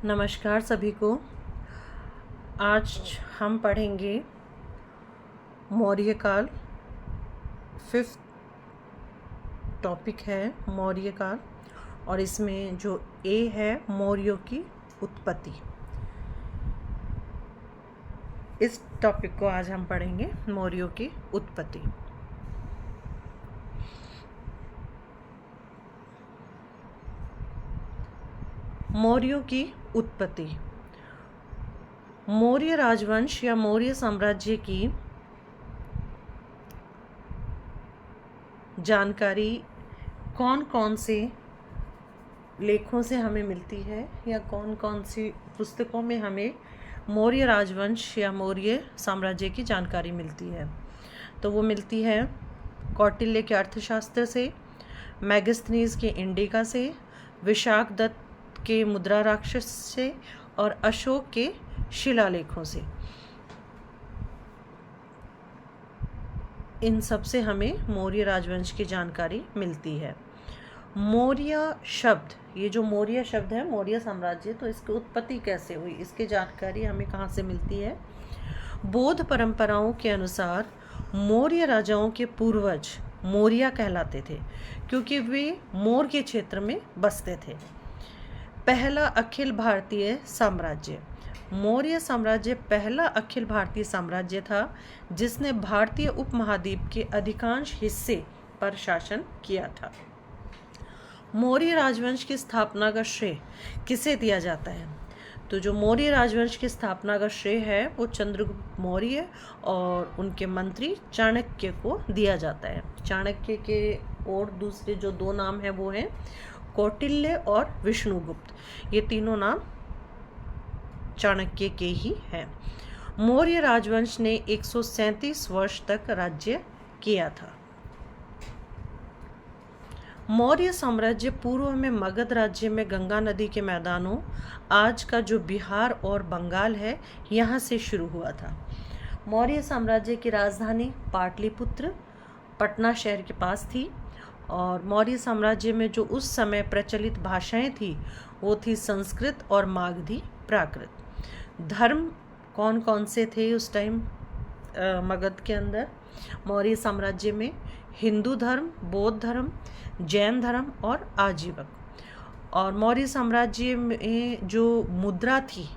नमस्कार सभी को। आज हम पढ़ेंगे मौर्य काल। 5th टॉपिक है मौर्य काल और इसमें जो ए है मौर्यों की उत्पत्ति। इस टॉपिक को आज हम पढ़ेंगे मौर्यों की उत्पत्ति। मौर्यों की उत्पत्ति। मौर्य राजवंश या मौर्य साम्राज्य की जानकारी कौन कौन से लेखों से हमें मिलती है या कौन कौन सी पुस्तकों में हमें मौर्य राजवंश या मौर्य साम्राज्य की जानकारी मिलती है। तो वो मिलती है कौटिल्य के अर्थशास्त्र से, मैगस्थनीज के इंडिका से, विशाख दत्त के मुद्रा राक्षस से और अशोक के शिलालेखों से। इन सब से हमें मौर्य राजवंश की जानकारी मिलती है। मौर्य शब्द, ये जो मौर्य शब्द है मौर्य साम्राज्य, तो इसकी उत्पत्ति कैसे हुई, इसकी जानकारी हमें कहाँ से मिलती है। बौद्ध परंपराओं के अनुसार मौर्य राजाओं के पूर्वज मौर्य कहलाते थे क्योंकि वे मौर्य के क्षेत्र में बसते थे। पहला अखिल भारतीय साम्राज्य। मौर्य साम्राज्य पहला अखिल भारतीय साम्राज्य था जिसने भारतीय उपमहाद्वीप के अधिकांश हिस्से पर शासन किया था। मौर्य राजवंश की स्थापना का श्रेय किसे दिया जाता है? तो जो मौर्य राजवंश की स्थापना का श्रेय है वो चंद्रगुप्त मौर्य और उनके मंत्री चाणक्य को दिया जाता है। चाणक्य के और दूसरे जो दो नाम हैं वो हैं कौटिल्य और विष्णुगुप्त। ये तीनों नाम चाणक्य के ही हैं। मौर्य राजवंश ने 137 वर्ष तक राज्य किया था। मौर्य साम्राज्य पूर्व में मगध राज्य में गंगा नदी के मैदानों, आज का जो बिहार और बंगाल है, यहाँ से शुरू हुआ था। मौर्य साम्राज्य की राजधानी पाटलिपुत्र पटना शहर के पास थी और मौर्य साम्राज्य में जो उस समय प्रचलित भाषाएं थी वो थी संस्कृत और मागधी प्राकृत। धर्म कौन कौन से थे उस टाइम मगध के अंदर? मौर्य साम्राज्य में हिंदू धर्म, बौद्ध धर्म, जैन धर्म और आजीवक। और मौर्य साम्राज्य में जो मुद्रा थी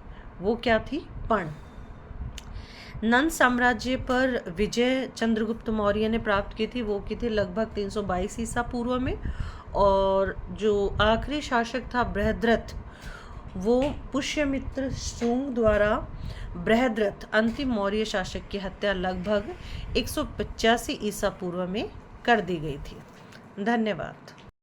वो क्या थी? पर्ण। नंद साम्राज्य पर विजय चंद्रगुप्त मौर्य ने प्राप्त की थी, वो की थी लगभग 322 ईसा पूर्व में। और जो आखिरी शासक था बृहद्रथ, वो पुष्यमित्र शुंग द्वारा बृहद्रथ अंतिम मौर्य शासक की हत्या लगभग 185 ईसा पूर्व में कर दी गई थी। धन्यवाद।